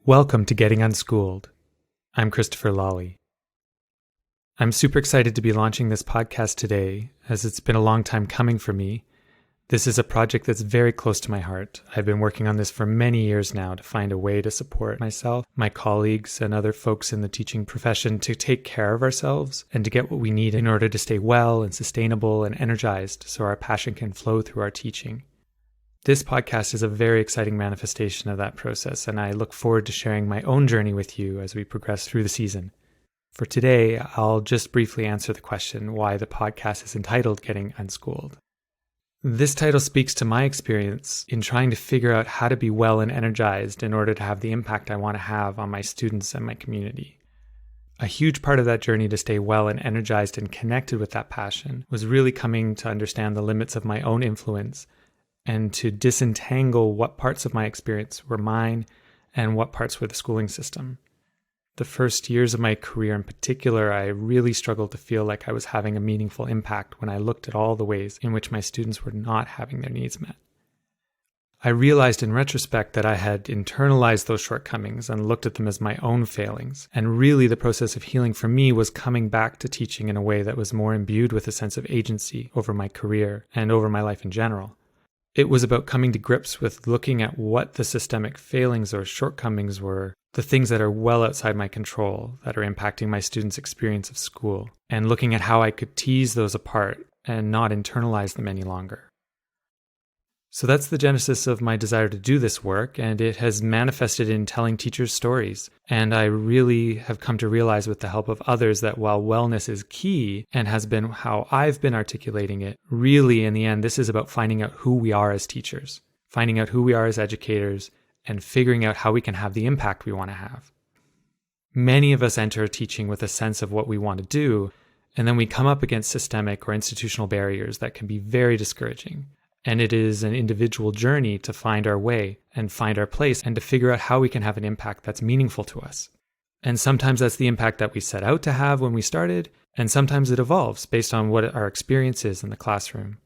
Welcome to Getting Unschooled. I'm Christopher Lawley. I'm super excited to be launching this podcast today, as it's been a long time coming for me. This is a project that's very close to my heart. I've been working on this for many years now to find a way to support myself, my colleagues, and other folks in the teaching profession to take care of ourselves and to get what we need in order to stay well and sustainable and energized so our passion can flow through our teaching. This podcast is a very exciting manifestation of that process, and I look forward to sharing my own journey with you as we progress through the season. For today, I'll just briefly answer the question why the podcast is entitled Getting Unschooled. This title speaks to my experience in trying to figure out how to be well and energized in order to have the impact I want to have on my students and my community. A huge part of that journey to stay well and energized and connected with that passion was really coming to understand the limits of my own influence and to disentangle what parts of my experience were mine and what parts were the schooling system. The first years of my career in particular, I really struggled to feel like I was having a meaningful impact when I looked at all the ways in which my students were not having their needs met. I realized in retrospect that I had internalized those shortcomings and looked at them as my own failings. And really the process of healing for me was coming back to teaching in a way that was more imbued with a sense of agency over my career and over my life in general. It was about coming to grips with looking at what the systemic failings or shortcomings were, the things that are well outside my control, that are impacting my students' experience of school, and looking at how I could tease those apart and not internalize them any longer. So that's the genesis of my desire to do this work, and it has manifested in telling teachers stories. And I really have come to realize with the help of others that while wellness is key and has been how I've been articulating it, really in the end, this is about finding out who we are as teachers, finding out who we are as educators, and figuring out how we can have the impact we want to have. Many of us enter teaching with a sense of what we want to do, and then we come up against systemic or institutional barriers that can be very discouraging. And it is an individual journey to find our way and find our place and to figure out how we can have an impact that's meaningful to us. And sometimes that's the impact that we set out to have when we started, and sometimes it evolves based on what our experience is in the classroom.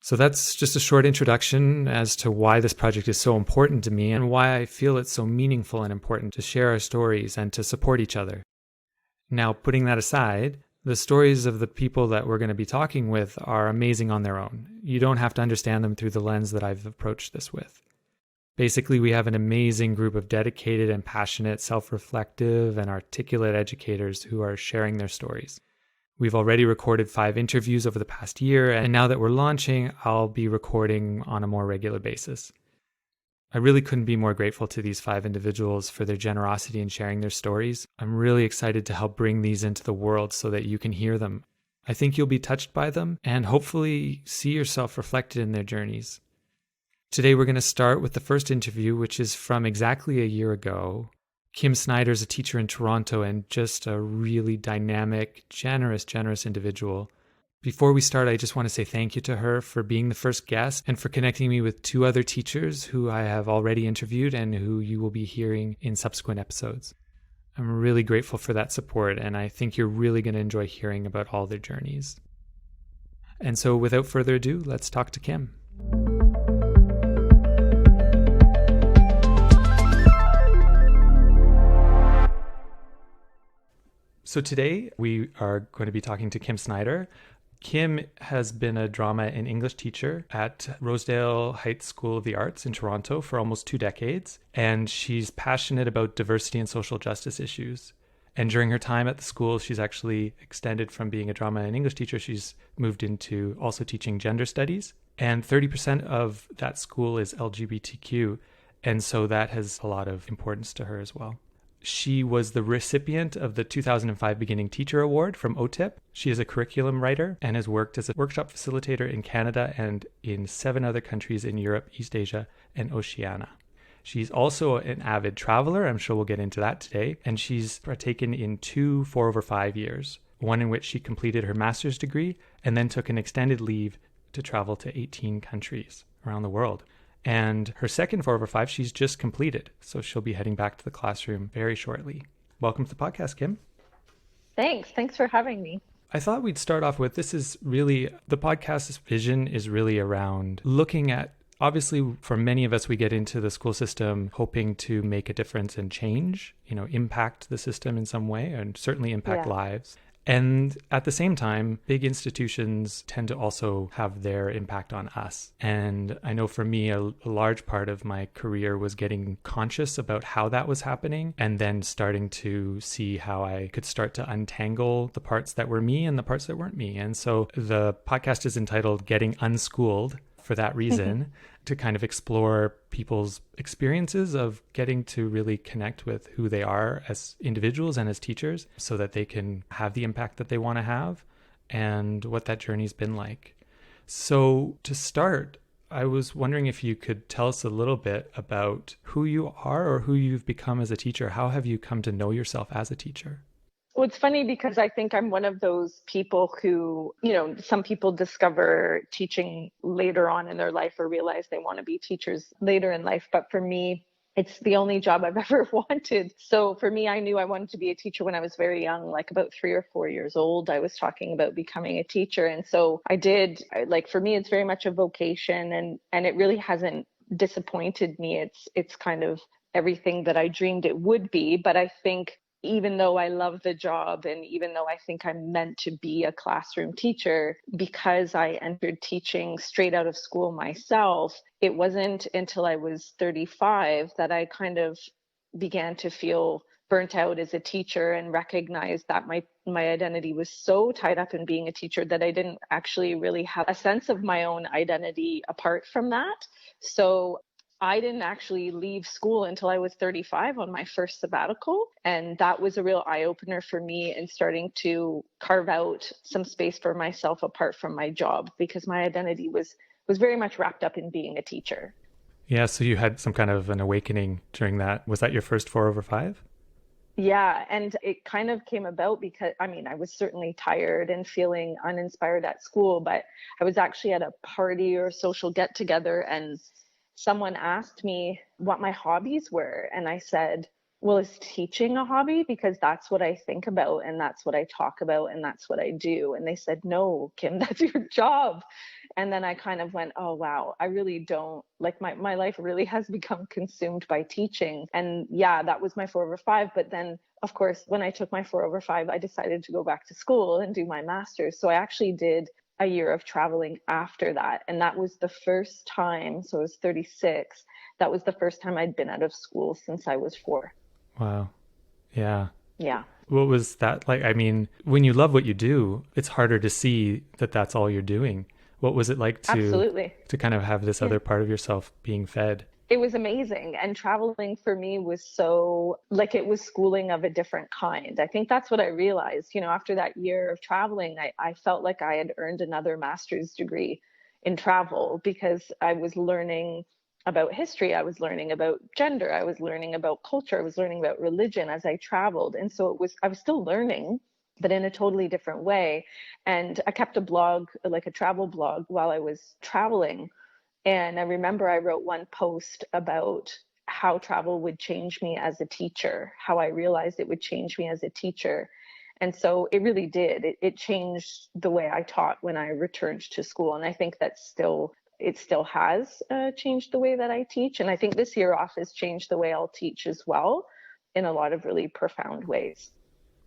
So that's just a short introduction as to why this project is so important to me and why I feel it's so meaningful and important to share our stories and to support each other. Now, putting that aside, the stories of the people that we're going to be talking with are amazing on their own. You don't have to understand them through the lens that I've approached this with. Basically, we have an amazing group of dedicated and passionate, self-reflective and articulate educators who are sharing their stories. We've already recorded 5 interviews over the past year, and now that we're launching, I'll be recording on a more regular basis. I really couldn't be more grateful to these 5 individuals for their generosity in sharing their stories. I'm really excited to help bring these into the world so that you can hear them. I think you'll be touched by them and hopefully see yourself reflected in their journeys. Today we're going to start with the first interview, which is from exactly a year ago. Kim Snider is a teacher in Toronto and just a really dynamic, generous individual. Before we start, I just want to say thank you to her for being the first guest and for connecting me with 2 other teachers who I have already interviewed and who you will be hearing in subsequent episodes. I'm really grateful for that support, and I think you're really going to enjoy hearing about all their journeys. And so without further ado, let's talk to Kim. So today we are going to be talking to Kim Snider. Kim has been a drama and English teacher at Rosedale Heights School of the Arts in Toronto for almost 2 decades, and she's passionate about diversity and social justice issues. And during her time at the school, she's actually extended from being a drama and English teacher. She's moved into also teaching gender studies, and 30% of that school is LGBTQ, and so that has a lot of importance to her as well. She was the recipient of the 2005 Beginning Teacher Award from OTIP. She is a curriculum writer and has worked as a workshop facilitator in Canada and in 7 other countries in Europe, East Asia, and Oceania. She's also an avid traveler. I'm sure we'll get into that today. And she's partaken in 2 4/5 years, one in which she completed her master's degree and then took an extended leave to travel to 18 countries around the world. And her second 4/5 she's just completed, so she'll be heading back to the classroom very shortly. Welcome to the podcast, Kim. Thanks for having me. I thought we'd start off with, this is really, the podcast's vision is really around looking at Obviously, for many of us, we get into the school system hoping to make a difference and change, impact the system in some way and certainly impact Yeah. lives. And at the same time, big institutions tend to also have their impact on us. And I know for me, a large part of my career was getting conscious about how that was happening and then starting to see how I could start to untangle the parts that were me and the parts that weren't me. And so the podcast is entitled Getting Unschooled for that reason, to kind of explore people's experiences of getting to really connect with who they are as individuals and as teachers so that they can have the impact that they want to have and what that journey's been like. So to start, I was wondering if you could tell us a little bit about who you are or who you've become as a teacher. How have you come to know yourself as a teacher? Well, it's funny because I think I'm one of those people who, some people discover teaching later on in their life or realize they want to be teachers later in life. But for me, it's the only job I've ever wanted. So for me, I knew I wanted to be a teacher when I was very young, like about 3 or 4 years old. I was talking about becoming a teacher. And so I did. Like for me, it's very much a vocation, and it really hasn't disappointed me. It's kind of everything that I dreamed it would be. But I think even though I love the job and even though I think I'm meant to be a classroom teacher, because I entered teaching straight out of school myself, it wasn't until I was 35 that I kind of began to feel burnt out as a teacher and recognized that my identity was so tied up in being a teacher that I didn't actually really have a sense of my own identity apart from that. So I didn't actually leave school until I was 35 on my first sabbatical. And that was a real eye-opener for me in starting to carve out some space for myself apart from my job, because my identity was very much wrapped up in being a teacher. Yeah, so you had some kind of an awakening during that. Was that your first 4/5? Yeah, and it kind of came about because, I was certainly tired and feeling uninspired at school, but I was actually at a party or social get-together, and someone asked me what my hobbies were. And I said, well, is teaching a hobby? Because that's what I think about and that's what I talk about and that's what I do. And they said, no, Kim, that's your job. And then I kind of went, oh, wow, I really don't like my life really has become consumed by teaching. And yeah, that was my 4/5. But then, of course, when I took my 4/5, I decided to go back to school and do my master's. So I actually did a year of traveling after that. And that was the first time, so I was 36, that was the first time I'd been out of school since I was 4. Wow. Yeah. Yeah. What was that like? I mean, when you love what you do, it's harder to see that that's all you're doing. What was it like Absolutely. to kind of have this other part of yourself being fed? It was amazing. And traveling for me was so, like, it was schooling of a different kind. I think that's what I realized. After that year of traveling, I felt like I had earned another master's degree in travel, because I was learning about history, I was learning about gender, I was learning about culture, I was learning about religion as I traveled. And so I was still learning, but in a totally different way. And I kept a blog, like a travel blog, while I was traveling. And I remember I wrote one post about how travel would change me as a teacher, how I realized it would change me as a teacher. And so it really did. It changed the way I taught when I returned to school. And I think it still has changed the way that I teach. And I think this year off has changed the way I'll teach as well, in a lot of really profound ways.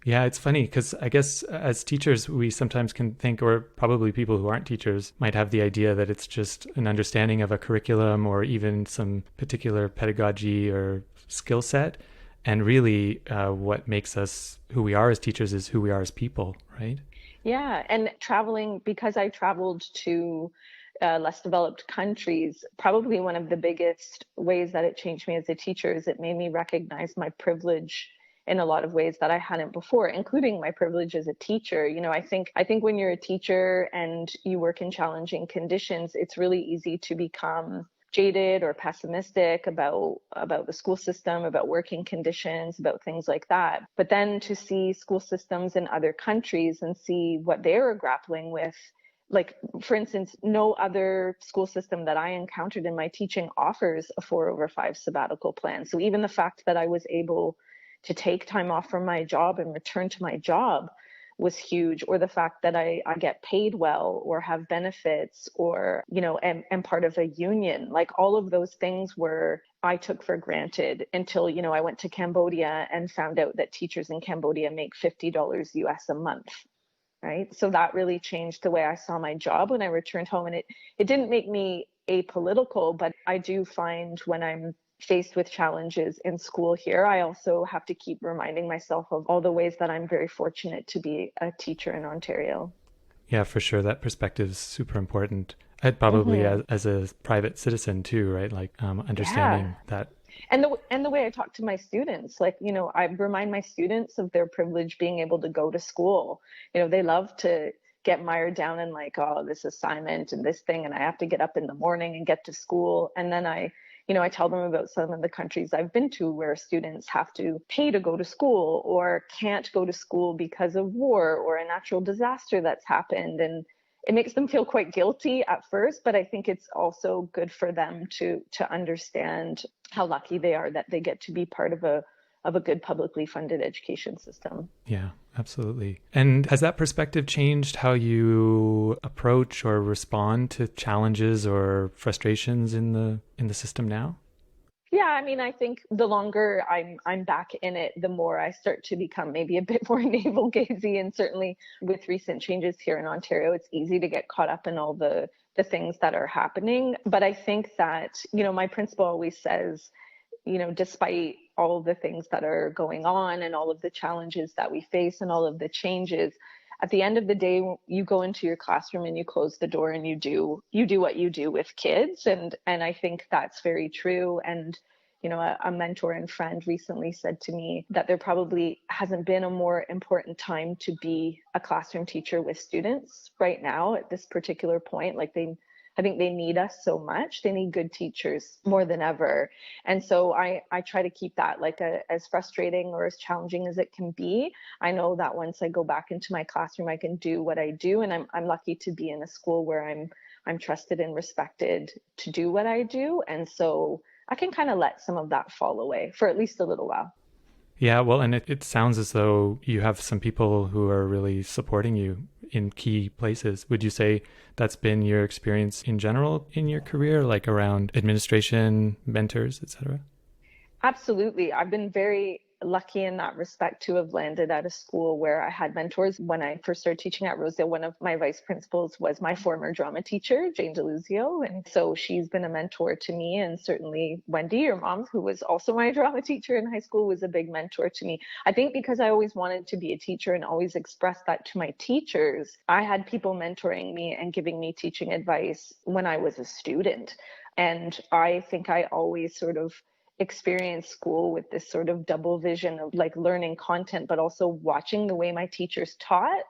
Yeah, it's funny because I guess as teachers, we sometimes can think, or probably people who aren't teachers might have the idea that it's just an understanding of a curriculum or even some particular pedagogy or skill set. And really, what makes us who we are as teachers is who we are as people, right? Yeah. And traveling, because I traveled to less developed countries, probably one of the biggest ways that it changed me as a teacher is it made me recognize my privilege in a lot of ways that I hadn't before, including my privilege as a teacher. I think when you're a teacher and you work in challenging conditions, it's really easy to become jaded or pessimistic about the school system, about working conditions, about things like that. But then to see school systems in other countries and see what they're grappling with, like, for instance, no other school system that I encountered in my teaching offers a 4/5 sabbatical plan. So even the fact that I was able to take time off from my job and return to my job, was huge, or the fact that I get paid well or have benefits or, am part of a union. Like all of those things I took for granted until, I went to Cambodia and found out that teachers in Cambodia make $50 US a month. Right. So that really changed the way I saw my job when I returned home. And it didn't make me apolitical, but I do find when I'm faced with challenges in school here, I also have to keep reminding myself of all the ways that I'm very fortunate to be a teacher in Ontario. Yeah, for sure. That perspective is super important. I'd probably, Mm-hmm. as a private citizen too, right? Like understanding Yeah. that. And the way I talk to my students, like, I remind my students of their privilege being able to go to school. They love to get mired down in like, oh, this assignment and this thing, and I have to get up in the morning and get to school. And then I tell them about some of the countries I've been to where students have to pay to go to school or can't go to school because of war or a natural disaster that's happened. And it makes them feel quite guilty at first, but I think it's also good for them to understand how lucky they are that they get to be part of a good publicly funded education system. Yeah, absolutely. And has that perspective changed how you approach or respond to challenges or frustrations in the system now? Yeah, I mean, I think the longer I'm back in it, the more I start to become maybe a bit more navel gazing. And certainly with recent changes here in Ontario, it's easy to get caught up in all the things that are happening. But I think that, my principal always says, despite all of the things that are going on and all of the challenges that we face and all of the changes, at the end of the day, you go into your classroom and you close the door and you do what you do with kids. And I think that's very true. And, a mentor and friend recently said to me that there probably hasn't been a more important time to be a classroom teacher with students right now at this particular point. Like I think they need us so much. They need good teachers more than ever. And so I try to keep that like as frustrating or as challenging as it can be. I know that once I go back into my classroom, I can do what I do. And I'm lucky to be in a school where I'm trusted and respected to do what I do. And so I can kind of let some of that fall away for at least a little while. Yeah, well, and it sounds as though you have some people who are really supporting you in key places. Would you say that's been your experience in general in your career, like around administration, mentors, etc.? Absolutely. I've been very lucky in that respect to have landed at a school where I had mentors. When I first started teaching at Rosedale, one of my vice principals was my former drama teacher, Jane DeLuzio. And so she's been a mentor to me. And certainly Wendy, your mom, who was also my drama teacher in high school, was a big mentor to me. I think because I always wanted to be a teacher and always expressed that to my teachers, I had people mentoring me and giving me teaching advice when I was a student. And I think I always sort of experience school with this sort of double vision of like learning content, but also watching the way my teachers taught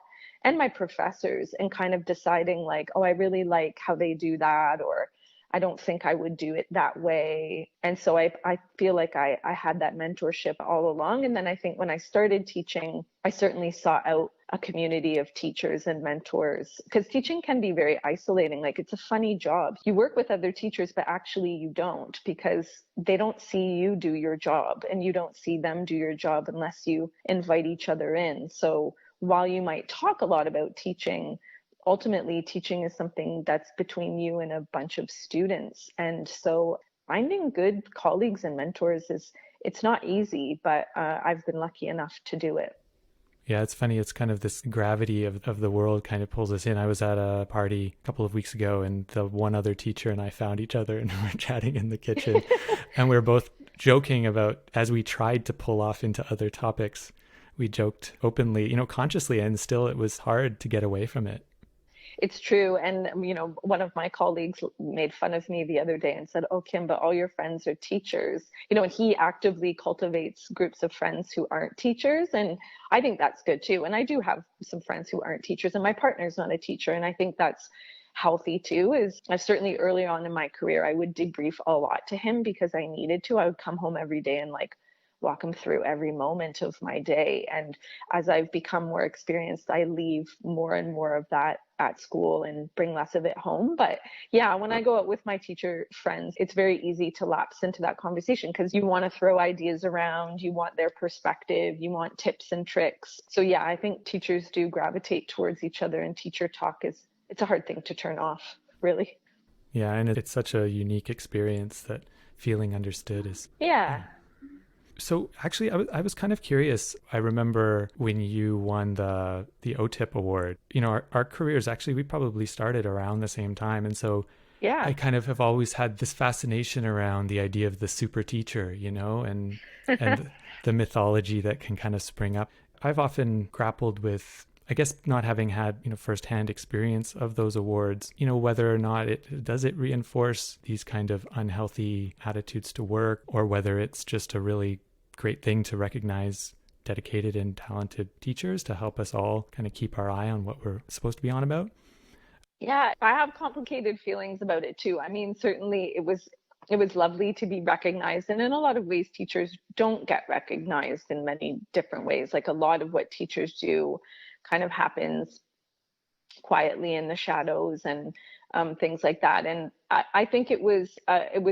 and my professors and kind of deciding like, oh, I really like how they do that, or I don't think I would do it that way. And so I feel like I had that mentorship all along. And then I think when I started teaching, I certainly sought out a community of teachers and mentors, because teaching can be very isolating. Like it's a funny job. You work with other teachers, but actually you don't, because they don't see you do your job and you don't see them do your job unless you invite each other in. So while you might talk a lot about teaching, ultimately teaching is something that's between you and a bunch of students. And so finding good colleagues and mentors it's not easy, but I've been lucky enough to do it. Yeah, it's funny. It's kind of this gravity of the world kind of pulls us in. I was at a party a couple of weeks ago, and the one other teacher and I found each other and we were chatting in the kitchen. And we were both joking about, as we tried to pull off into other topics, we joked openly, consciously, and still it was hard to get away from it. It's true. And, one of my colleagues made fun of me the other day and said, oh, Kim, but all your friends are teachers, and he actively cultivates groups of friends who aren't teachers. And I think that's good too. And I do have some friends who aren't teachers, and my partner's not a teacher. And I think that's healthy too. Is I've certainly early on in my career, I would debrief a lot to him because I needed to. I would come home every day and like walk them through every moment of my day. And as I've become more experienced, I leave more and more of that at school and bring less of it home. But yeah, when I go out with my teacher friends, it's very easy to lapse into that conversation because you want to throw ideas around, you want their perspective, you want tips and tricks. So yeah, I think teachers do gravitate towards each other, and teacher talk it's a hard thing to turn off, really. Yeah, and it's such a unique experience that feeling understood is. Yeah. So actually, I was kind of curious. I remember when you won the OTIP award. You know, our careers actually, we probably started around the same time, and so Yeah. I kind of have always had this fascination around the idea of the super teacher, you know, and the mythology that can kind of spring up. I've often grappled with, I guess, not having had, you know, firsthand experience of those awards, you know, whether or not it reinforce these kind of unhealthy attitudes to work, or whether it's just a really great thing to recognize dedicated and talented teachers to help us all kind of keep our eye on what we're supposed to be on about. Yeah, I have complicated feelings about it too. I mean, certainly it was lovely to be recognized, and in a lot of ways teachers don't get recognized in many different ways. Like a lot of what teachers do kind of happens quietly in the shadows, and things like that. And I think it was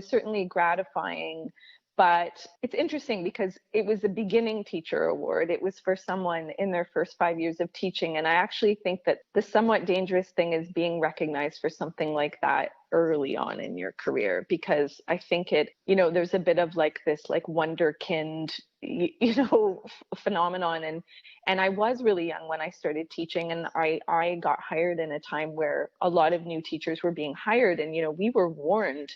certainly gratifying, but it's interesting because it was a beginning teacher award. It was for someone in their first 5 years of teaching. And I actually think that the somewhat dangerous thing is being recognized for something like that early on in your career, because I think there's a bit of like this like wonderkind, phenomenon. And I was really young when I started teaching, and I got hired in a time where a lot of new teachers were being hired, and we were warned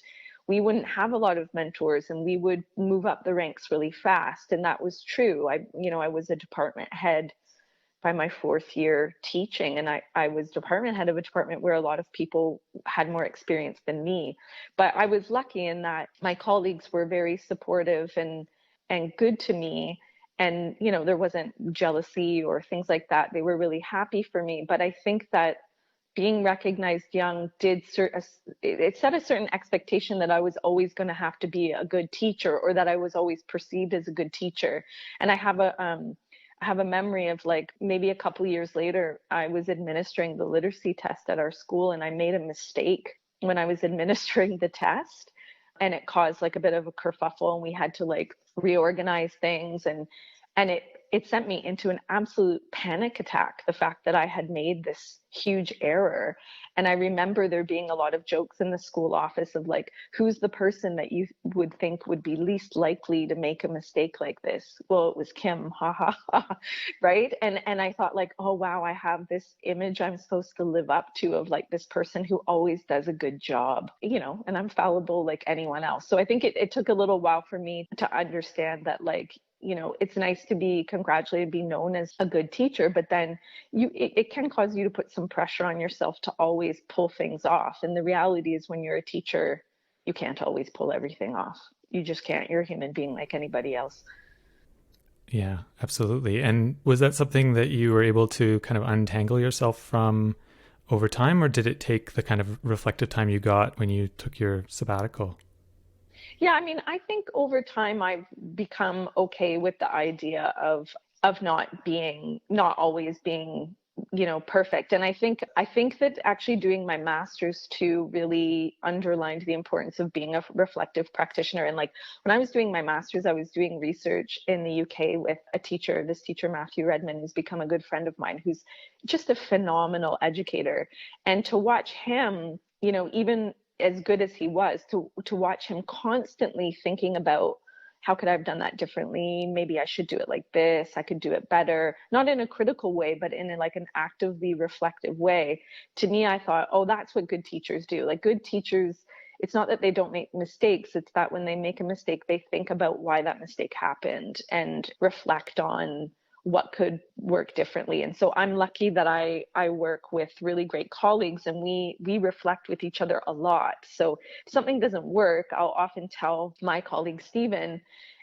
we wouldn't have a lot of mentors and we would move up the ranks really fast. And that was true. I was a department head by my 4th year teaching, and I was department head of a department where a lot of people had more experience than me. But I was lucky in that my colleagues were very supportive and good to me. And, there wasn't jealousy or things like that. They were really happy for me. But I think that being recognized young it set a certain expectation that I was always going to have to be a good teacher, or that I was always perceived as a good teacher. And I have a memory of like maybe a couple of years later, I was administering the literacy test at our school, and I made a mistake when I was administering the test, and it caused like a bit of a kerfuffle, and we had to like reorganize things, and it sent me into an absolute panic attack, the fact that I had made this huge error. And I remember there being a lot of jokes in the school office of like, who's the person that you would think would be least likely to make a mistake like this? Well, it was Kim, ha ha ha, right? And I thought like, oh wow, I have this image I'm supposed to live up to of like this person who always does a good job, and I'm fallible like anyone else. So I think it took a little while for me to understand that like, it's nice to be congratulated, be known as a good teacher, but then it can cause you to put some pressure on yourself to always pull things off. And the reality is when you're a teacher, you can't always pull everything off. You just can't. You're a human being like anybody else. Yeah, absolutely. And was that something that you were able to kind of untangle yourself from over time, or did it take the kind of reflective time you got when you took your sabbatical? Yeah, I mean, I think over time I've become okay with the idea of not always being, perfect. And I think that actually doing my master's too really underlined the importance of being a reflective practitioner. And like when I was doing my master's, I was doing research in the UK with this teacher, Matthew Redmond, who's become a good friend of mine, who's just a phenomenal educator. And to watch him, even as good as he was, to watch him constantly thinking about how could I have done that differently? Maybe I should do it like this. I could do it better, not in a critical way, but in like an actively reflective way. To me, I thought, oh, that's what good teachers do. Like good teachers, it's not that they don't make mistakes. It's that when they make a mistake, they think about why that mistake happened and reflect on what could work differently. And so I'm lucky that I work with really great colleagues, and we reflect with each other a lot. So if something doesn't work, I'll often tell my colleague Stephen,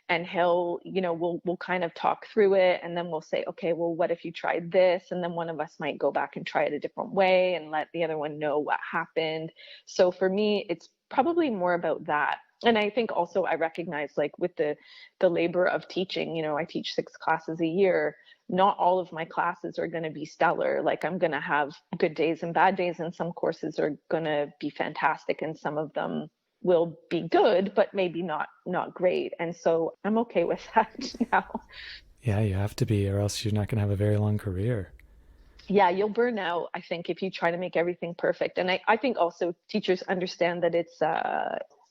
and he'll, we'll kind of talk through it, and then we'll say, okay, well, what if you tried this? And then one of us might go back and try it a different way and let the other one know what happened. So for me, it's probably more about that And I think also I recognize, like, with the labor of teaching, I teach 6 classes a year. Not all of my classes are going to be stellar. Like, I'm going to have good days and bad days, and some courses are going to be fantastic, and some of them will be good, but maybe not great. And so I'm okay with that now. Yeah, you have to be, or else you're not going to have a very long career. Yeah, you'll burn out, I think, if you try to make everything perfect. And I think also teachers understand that it's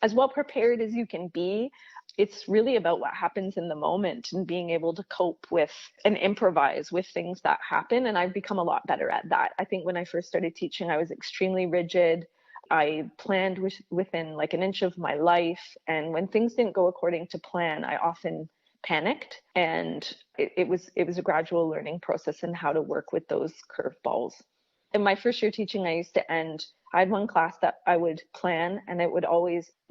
as well prepared as you can be. It's really about what happens in the moment and being able to cope with and improvise with things that happen. And I've become a lot better at that. I think when I first started teaching, I was extremely rigid. I planned within like an inch of my life. And when things didn't go according to plan, I often panicked, and it was a gradual learning process in how to work with those curveballs. In my first year teaching, I had one class that I would plan, and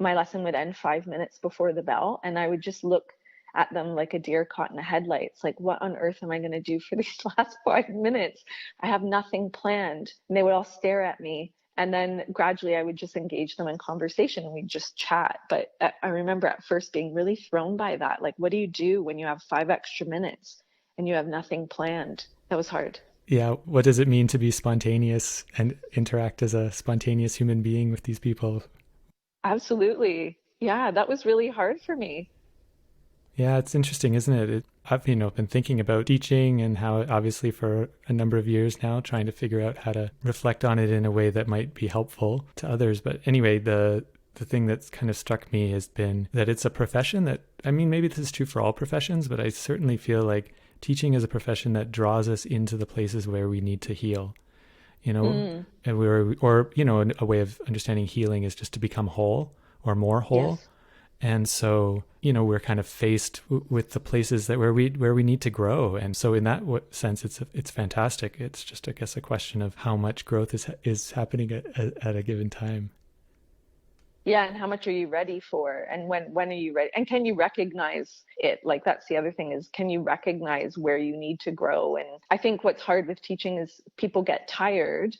my lesson would end 5 minutes before the bell, and I would just look at them like a deer caught in the headlights. Like, what on earth am I going to do for these last 5 minutes? I have nothing planned. And they would all stare at me. And then gradually I would just engage them in conversation, and we'd just chat. But I remember at first being really thrown by that. Like, what do you do when you have 5 extra minutes and you have nothing planned? That was hard. Yeah, what does it mean to be spontaneous and interact as a spontaneous human being with these people? Absolutely. Yeah, that was really hard for me. Yeah, it's interesting, isn't it? I've been thinking about teaching and how, obviously, for a number of years now, trying to figure out how to reflect on it in a way that might be helpful to others. But anyway, the thing that's kind of struck me has been that it's a profession that, I mean, maybe this is true for all professions, but I certainly feel like teaching is a profession that draws us into the places where we need to heal. And a way of understanding healing is just to become whole or more whole. Yes. And so, we're kind of faced with the places where we need to grow. And so in that sense, it's fantastic. It's just, I guess, a question of how much growth is happening at a given time. Yeah, and how much are you ready for? And when are you ready? And can you recognize it? Like, that's the other thing, is can you recognize where you need to grow? And I think what's hard with teaching is people get tired,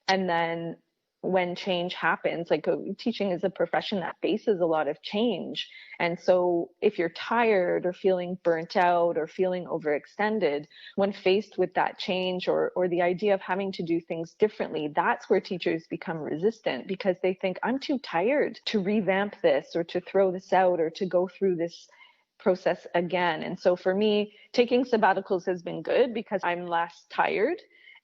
and then when change happens, like, teaching is a profession that faces a lot of change. And so if you're tired or feeling burnt out or feeling overextended, when faced with that change, or the idea of having to do things differently, that's where teachers become resistant, because they think, I'm too tired to revamp this or to throw this out or to go through this process again. And so for me, taking sabbaticals has been good because I'm less tired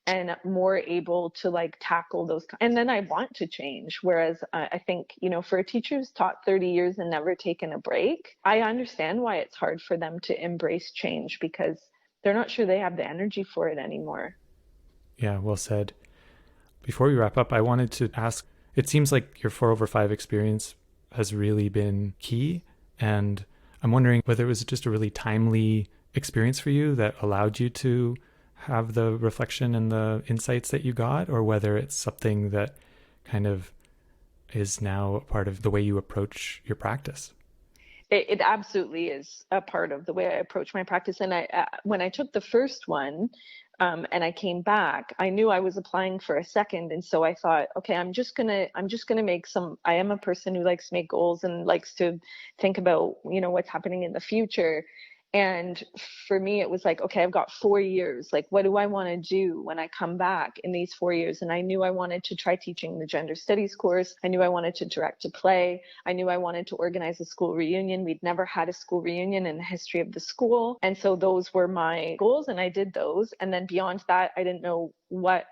and more able to like tackle those. And then I want to change. Whereas I think, for a teacher who's taught 30 years and never taken a break, I understand why it's hard for them to embrace change, because they're not sure they have the energy for it anymore. Yeah, well said. Before we wrap up, I wanted to ask, it seems like your 4/5 experience has really been key. And I'm wondering whether it was just a really timely experience for you that allowed you to have the reflection and the insights that you got, or whether it's something that kind of is now a part of the way you approach your practice. It absolutely is a part of the way I approach my practice. And when I took the first one, and I came back, I knew I was applying for a second. And so I thought, okay, I'm just gonna I am a person who likes to make goals and likes to think about, what's happening in the future. And for me, it was like, okay, I've got 4 years. Like, what do I want to do when I come back in these 4 years? And I knew I wanted to try teaching the gender studies course. I knew I wanted to direct a play. I knew I wanted to organize a school reunion. We'd never had a school reunion in the history of the school. And so those were my goals, and I did those. And then beyond that, I didn't know what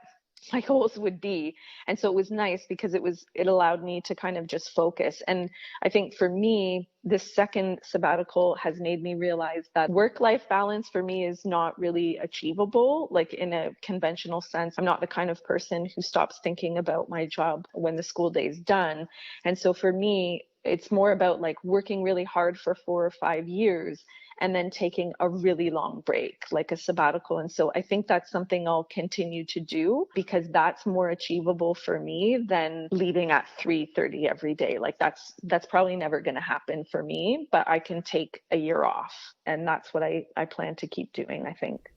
my goals would be. And so it was nice because it allowed me to kind of just focus. And I think for me, this second sabbatical has made me realize that work-life balance for me is not really achievable, like in a conventional sense. I'm not the kind of person who stops thinking about my job when the school day is done. And so for me, it's more about like working really hard for 4 or 5 years and then taking a really long break, like a sabbatical. And so I think that's something I'll continue to do, because that's more achievable for me than leaving at 3:30 every day. Like, that's probably never going to happen for me, but I can take a year off. And that's what I plan to keep doing, I think.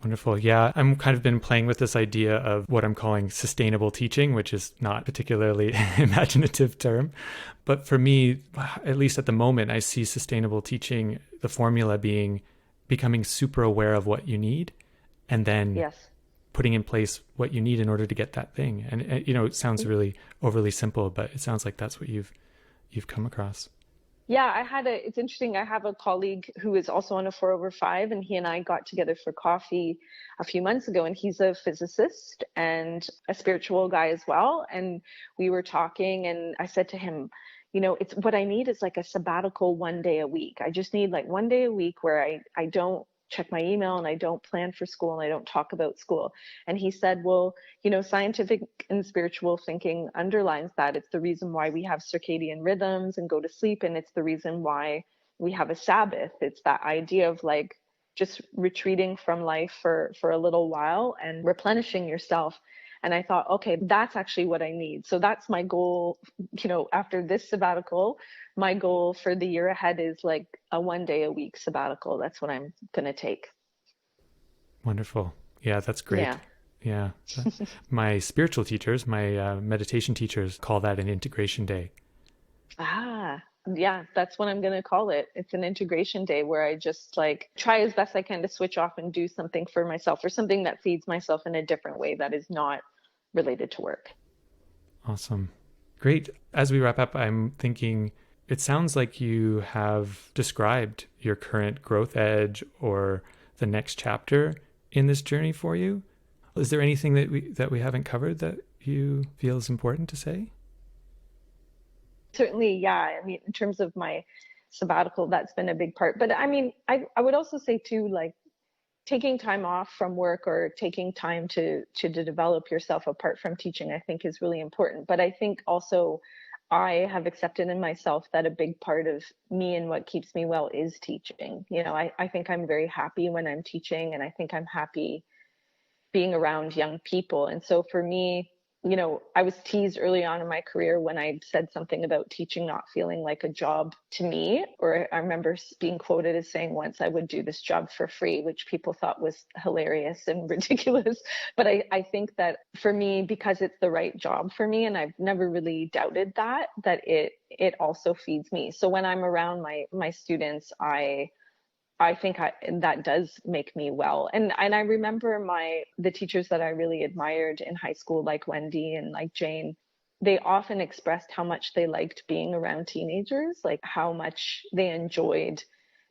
Wonderful. Yeah, I'm kind of been playing with this idea of what I'm calling sustainable teaching, which is not particularly imaginative term. But for me, at least at the moment, I see sustainable teaching, the formula being becoming super aware of what you need and then Yes. putting in place what you need in order to get that thing. And it sounds really overly simple, but it sounds like that's what you've come across. Yeah, it's interesting. I have a colleague who is also on a 4/5, and he and I got together for coffee a few months ago, and he's a physicist and a spiritual guy as well. And we were talking, and I said to him, it's what I need is like a sabbatical 1 day a week. I just need like 1 day a week where I don't check my email and I don't plan for school and I don't talk about school. And he said, well, scientific and spiritual thinking underlines that. It's the reason why we have circadian rhythms and go to sleep. And it's the reason why we have a Sabbath. It's that idea of like just retreating from life for a little while and replenishing yourself. And I thought, okay, that's actually what I need. So that's my goal, after this sabbatical, my goal for the year ahead is like a 1 day a week sabbatical. That's what I'm going to take. Wonderful. Yeah, that's great. Yeah. Yeah. My spiritual teachers, my meditation teachers call that an integration day. Yeah, that's what I'm going to call it. It's an integration day where I just like try as best I can to switch off and do something for myself or something that feeds myself in a different way that is not related to work. Awesome. Great. As we wrap up, I'm thinking it sounds like you have described your current growth edge or the next chapter in this journey for you. Is there anything that we haven't covered that you feel is important to say? Certainly, yeah. I mean, in terms of my sabbatical, that's been a big part. But I mean, I would also say too, like taking time off from work or taking time to develop yourself apart from teaching, I think is really important. But I think also I have accepted in myself that a big part of me and what keeps me well is teaching. I think I'm very happy when I'm teaching, and I think I'm happy being around young people. And so for me, I was teased early on in my career when I said something about teaching not feeling like a job to me. Or I remember being quoted as saying once I would do this job for free, which people thought was hilarious and ridiculous. But I think that for me, because it's the right job for me, and I've never really doubted that it also feeds me. So when I'm around my students, I think that does make me well. And I remember the teachers that I really admired in high school, like Wendy and like Jane, they often expressed how much they liked being around teenagers, like how much they enjoyed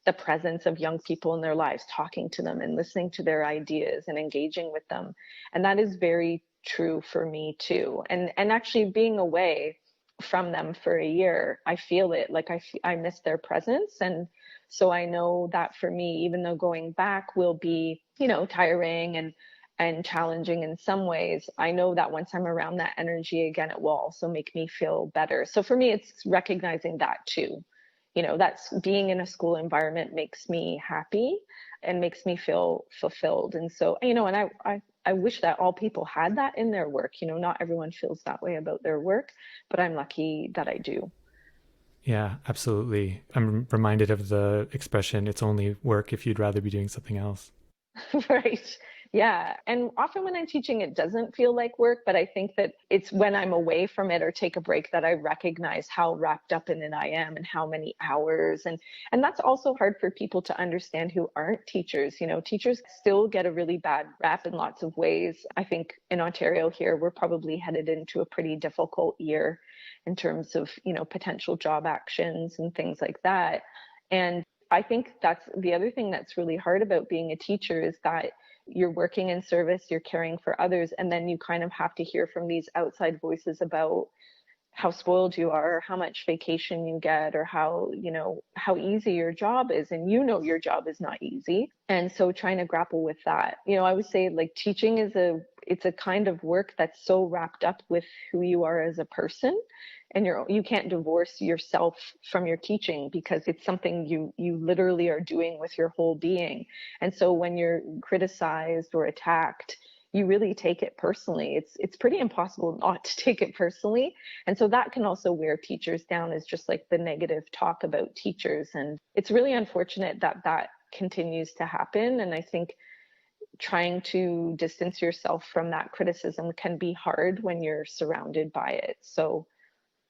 the presence of young people in their lives, talking to them and listening to their ideas and engaging with them. And that is very true for me too. And actually being away from them for a year, I feel it, like I miss their presence. And so I know that for me, even though going back will be, tiring and challenging in some ways, I know that once I'm around that energy again, it will also make me feel better. So for me, it's recognizing that too. That's being in a school environment makes me happy and makes me feel fulfilled. And so, and I wish that all people had that in their work. Not everyone feels that way about their work, but I'm lucky that I do. Yeah, absolutely. I'm reminded of the expression, it's only work if you'd rather be doing something else. Right. Yeah. And often when I'm teaching, it doesn't feel like work, but I think that it's when I'm away from it or take a break that I recognize how wrapped up in it I am and how many hours. And that's also hard for people to understand who aren't teachers. Teachers still get a really bad rap in lots of ways. I think in Ontario here, we're probably headed into a pretty difficult year in terms of, potential job actions and things like that. And I think that's the other thing that's really hard about being a teacher is that you're working in service, you're caring for others, and then you kind of have to hear from these outside voices about how spoiled you are, or how much vacation you get, or how easy your job is. And your job is not easy. And so trying to grapple with that, I would say like teaching it's a kind of work that's so wrapped up with who you are as a person. And you can't divorce yourself from your teaching because it's something you literally are doing with your whole being. And so when you're criticized or attacked, you really take it personally. It's pretty impossible not to take it personally. And so that can also wear teachers down, is just like the negative talk about teachers. And it's really unfortunate that continues to happen. And I think trying to distance yourself from that criticism can be hard when you're surrounded by it. So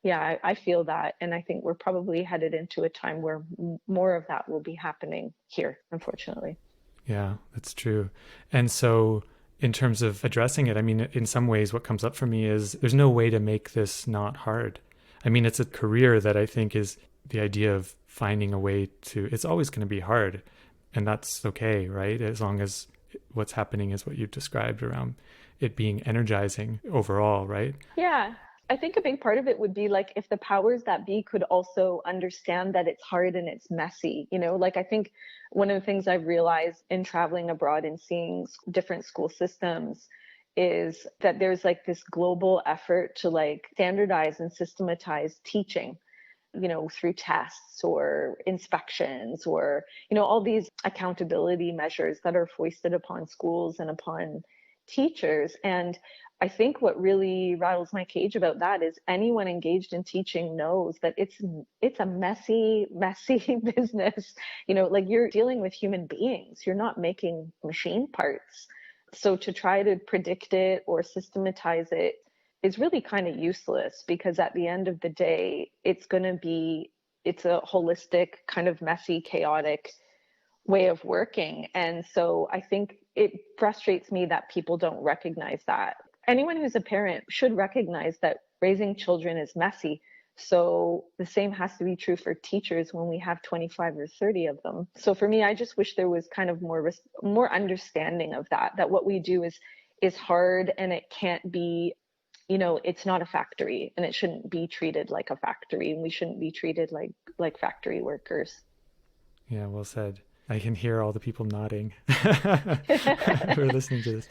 yeah, I feel that. And I think we're probably headed into a time where more of that will be happening here, unfortunately. Yeah, that's true. And so in terms of addressing it, I mean, in some ways, what comes up for me is there's no way to make this not hard. I mean, it's a career that I think is the idea of finding a way to, it's always going to be hard. And that's okay, right? As long as what's happening is what you've described around it being energizing overall, right? Yeah. I think a big part of it would be like if the powers that be could also understand that it's hard and it's messy, like I think one of the things I've realized in traveling abroad and seeing different school systems is that there's like this global effort to like standardize and systematize teaching, through tests or inspections or, all these accountability measures that are foisted upon schools and upon teachers. And I think what really rattles my cage about that is anyone engaged in teaching knows that it's a messy business. Like you're dealing with human beings. You're not making machine parts. So to try to predict it or systematize it is really kind of useless, because at the end of the day, it's a holistic, kind of messy, chaotic way of working. And so I think it frustrates me that people don't recognize that. Anyone who's a parent should recognize that raising children is messy. So the same has to be true for teachers when we have 25 or 30 of them. So for me, I just wish there was kind of more understanding of that what we do is hard, and it can't be, it's not a factory, and it shouldn't be treated like a factory, and we shouldn't be treated like factory workers. Yeah, well said. I can hear all the people nodding who are listening to this.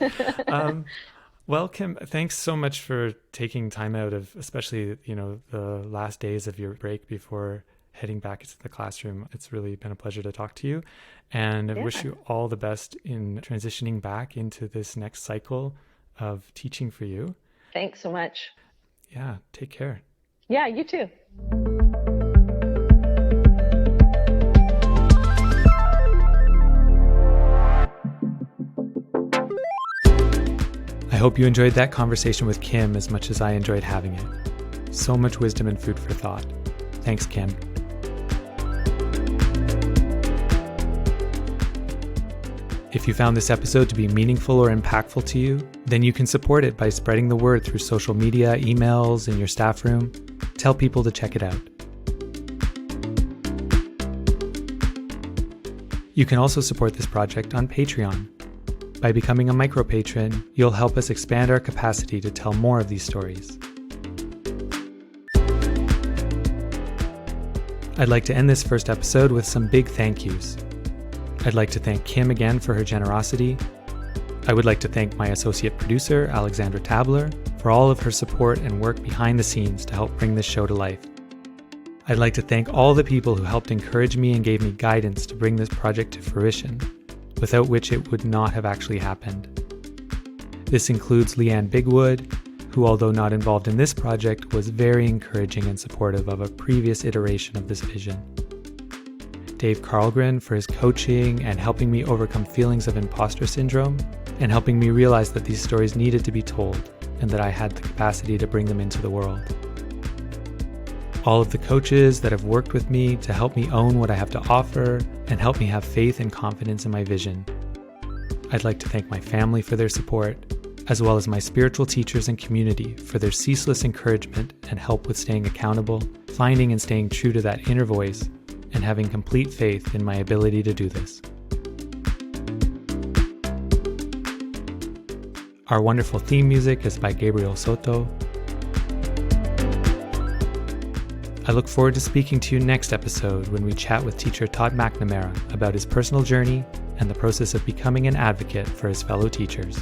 Well, Kim, thanks so much for taking time out of, especially, the last days of your break before heading back into the classroom. It's really been a pleasure to talk to you. And I wish you all the best in transitioning back into this next cycle of teaching for you. Thanks so much. Yeah, take care. Yeah, you too. I hope you enjoyed that conversation with Kim as much as I enjoyed having it. So much wisdom and food for thought. Thanks, Kim. If you found this episode to be meaningful or impactful to you, then you can support it by spreading the word through social media, emails, and your staff room. Tell people to check it out. You can also support this project on Patreon. By becoming a micro-patron, you'll help us expand our capacity to tell more of these stories. I'd like to end this first episode with some big thank yous. I'd like to thank Kim again for her generosity. I would like to thank my associate producer, Alexandra Tabler, for all of her support and work behind the scenes to help bring this show to life. I'd like to thank all the people who helped encourage me and gave me guidance to bring this project to fruition, without which it would not have actually happened. This includes Leanne Bigwood, who, although not involved in this project, was very encouraging and supportive of a previous iteration of this vision. Dave Carlgren for his coaching and helping me overcome feelings of imposter syndrome, and helping me realize that these stories needed to be told and that I had the capacity to bring them into the world. All of the coaches that have worked with me to help me own what I have to offer and help me have faith and confidence in my vision. I'd like to thank my family for their support, as well as my spiritual teachers and community for their ceaseless encouragement and help with staying accountable, finding and staying true to that inner voice, and having complete faith in my ability to do this. Our wonderful theme music is by Gabriel Soto. I look forward to speaking to you next episode when we chat with teacher Todd McNamara about his personal journey and the process of becoming an advocate for his fellow teachers.